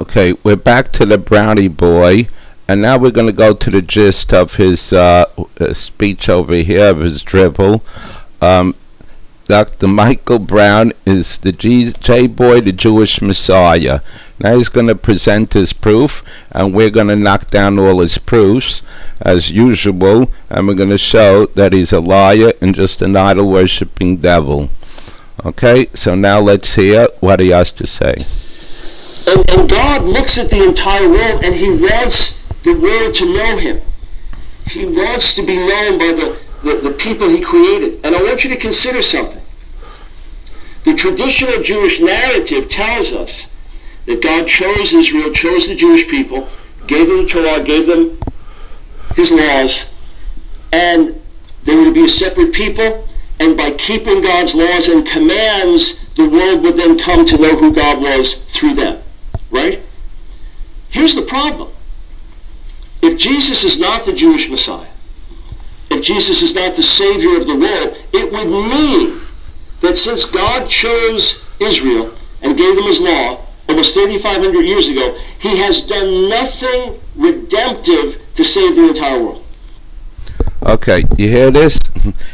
Okay, we're back to the Brownie Boy, and now we're going to go to the gist of his speech over here, of his dribble. Dr. Michael Brown is the J-Boy, the Jewish Messiah. Now he's going to present his proof, and we're going to knock down all his proofs, as usual, and we're going to show that he's a liar and just an idol-worshipping devil. Okay, so now let's hear what he has to say. And God looks at the entire world, and he wants the world to know him. He wants to be known by the people he created. And I want you to consider something. The traditional Jewish narrative tells us that God chose Israel, chose the Jewish people, gave them the Torah, gave them his laws, and they were to be a separate people, and by keeping God's laws and commands, the world would then come to know who God was through them. Right? Here's the problem. If Jesus is not the Jewish Messiah, if Jesus is not the Savior of the world, it would mean that since God chose Israel and gave them his law almost 3,500 years ago, he has done nothing redemptive to save the entire world. Okay, you hear this?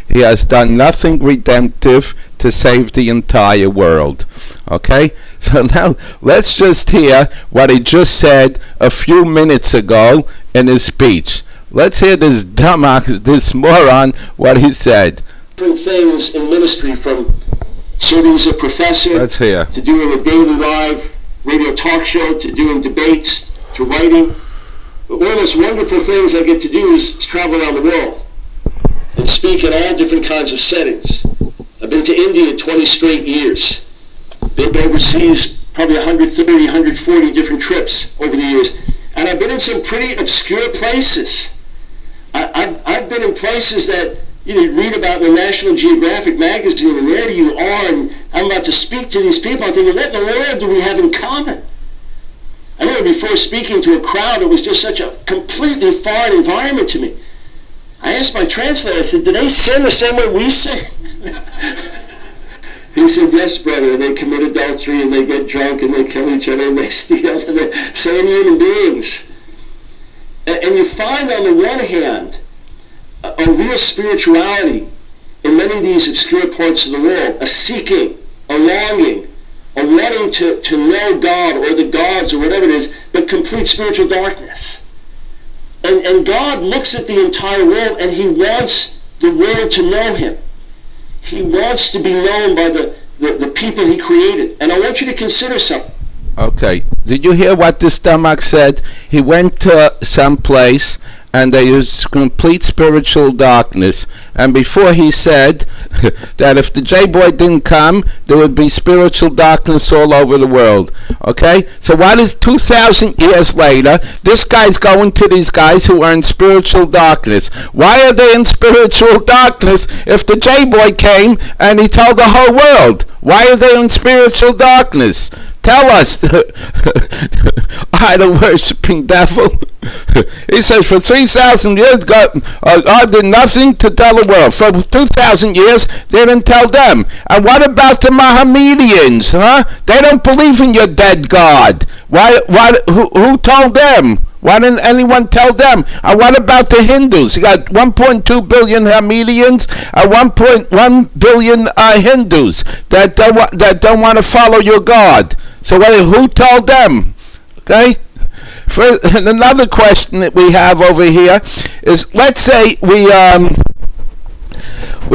He has done nothing redemptive to save the entire world. Okay? So now let's just hear what he just said a few minutes ago in his speech. Let's hear this dumbass, this moron, what he said. Different things in ministry, from serving as a professor to doing a daily live radio talk show, to doing debates, to writing. But one of the most wonderful things I get to do is travel around the world and speak in all different kinds of settings. I've been to India 20 straight years. Been overseas probably 130, 140 different trips over the years. And I've been in some pretty obscure places. I've been in places that you read about in the National Geographic magazine, and there you are, and I'm about to speak to these people. I'm thinking, what in the world do we have in common? I remember before speaking to a crowd, it was just such a completely foreign environment to me. I asked my translator, I said, do they sin the same way we sin? He said, yes, brother, they commit adultery, and they get drunk, and they kill each other, and they steal, and they're same human beings. And you find, on the one hand, a real spirituality in many of these obscure parts of the world, a seeking, a longing, a wanting to know God or the gods or whatever it is, but complete spiritual darkness. And God looks at the entire world, and he wants the world to know him. He wants to be known by the people he created. And I want you to consider something. Okay, did you hear what this stomach said? He went to some place and there was complete spiritual darkness. And before he said that if the J-Boy didn't come, there would be spiritual darkness all over the world. Okay? So what is 2,000 years later, this guy's going to these guys who are in spiritual darkness. Why are they in spiritual darkness if the J-Boy came and he told the whole world? Why are they in spiritual darkness? Tell us, idol-worshipping devil. He says, for 3,000 years, God did nothing to tell the world. For 2,000 years, they didn't tell them. And what about the Mohammedans, huh? They don't believe in your dead God. Who told them? Why didn't anyone tell them? And what about the Hindus? You got 1.2 billion Mohammedans and 1.1 billion Hindus that don't want to follow your God. So who told them? Okay? And another question that we have over here is, let's say we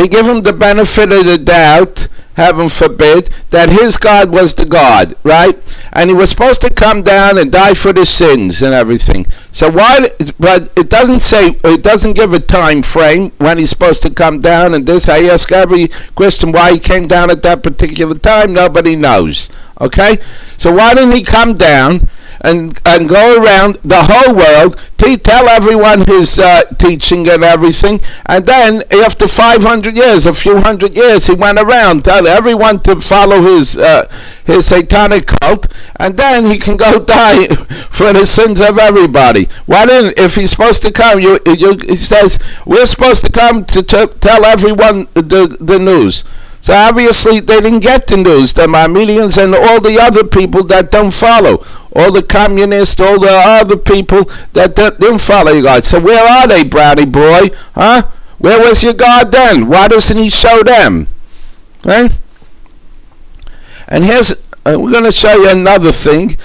give him the benefit of the doubt, heaven forbid, that his God was the God, right? And he was supposed to come down and die for the sins and everything. So but it doesn't say, it doesn't give a time frame when he's supposed to come down and this. I ask every Christian why he came down at that particular time. Nobody knows. Okay? So why didn't he come down and go around the whole world, tell everyone his teaching and everything, and then after 500 years, a few hundred years, he went around telling everyone to follow his satanic cult, and then he can go die for the sins of everybody. Why didn't, if he's supposed to come, he says, we're supposed to come to tell everyone the news. So obviously they didn't get the news, the Mohammedans and all the other people that don't follow. all the communists, all the other people that didn't follow God. So where are they, Brownie boy? Huh? Where was your God then? Why doesn't he show them? Okay? And here's, we're going to show you another thing.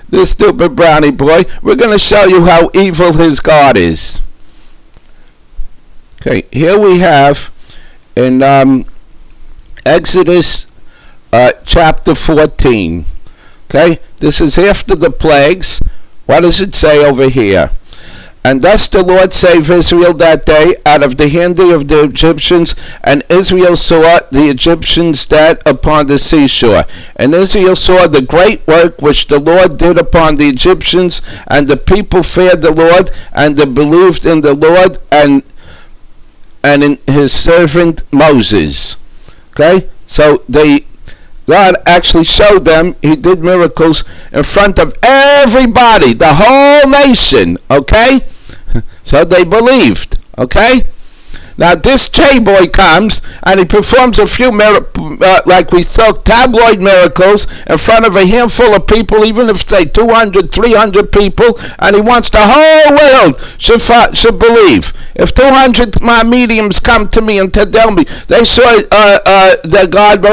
This stupid Brownie boy. We're going to show you how evil his God is. Okay, here we have in Exodus chapter 14. Okay, this is after the plagues. What does it say over here? And thus the Lord saved Israel that day out of the hand of the Egyptians, and Israel saw the Egyptians dead upon the seashore. And Israel saw the great work which the Lord did upon the Egyptians, and the people feared the Lord, and they believed in the Lord and in his servant Moses. Okay, so God actually showed them, he did miracles in front of everybody, the whole nation, okay? So they believed, okay? Now this J-boy comes and he performs a few like we saw, tabloid miracles in front of a handful of people, even if say 200, 300 people, and he wants the whole world should believe. If 200 my mediums come to me and tell me they saw that God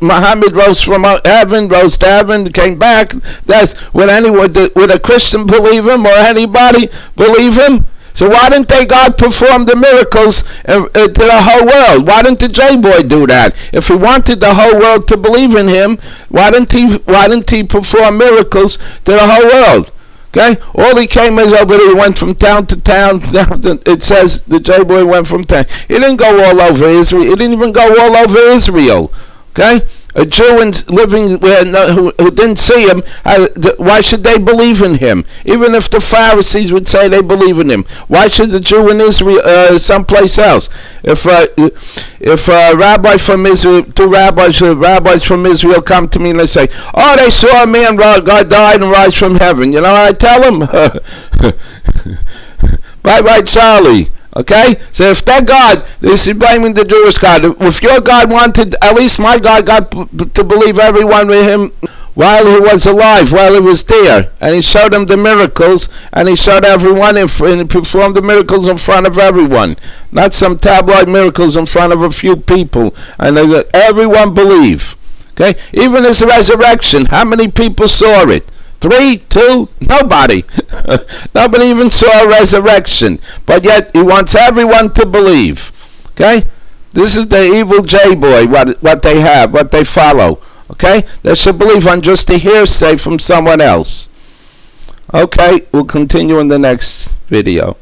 Muhammad rose from heaven, rose to heaven, came back, that's would a Christian believe him or anybody believe him? So why didn't God perform the miracles to the whole world? Why didn't the J-boy do that? If he wanted the whole world to believe in him, why didn't he perform miracles to the whole world? Okay? All he came is over there, he went from town to town. It says the J-boy went from town. He didn't go all over Israel. He didn't even go all over Israel. Okay? A Jew living who didn't see him, why should they believe in him? Even if the Pharisees would say they believe in him, why should the Jew in Israel someplace else? If a rabbi from Israel, two rabbis from Israel come to me and they say, oh, they saw a man, God died and rise from heaven. You know what I tell them? Bye-bye, Charlie. Okay? So if that God, this is blaming the Jewish God. If your God wanted, at least my God got to believe everyone with him while he was alive, while he was there. And he showed them the miracles, and he showed everyone, and he performed the miracles in front of everyone. Not some tabloid miracles in front of a few people. And everyone believe. Okay? Even his resurrection, how many people saw it? 3, 2, nobody. Nobody even saw a resurrection. But yet he wants everyone to believe. Okay? This is the evil J-boy, what they have, what they follow. Okay? They should believe on just a hearsay from someone else. Okay, we'll continue in the next video.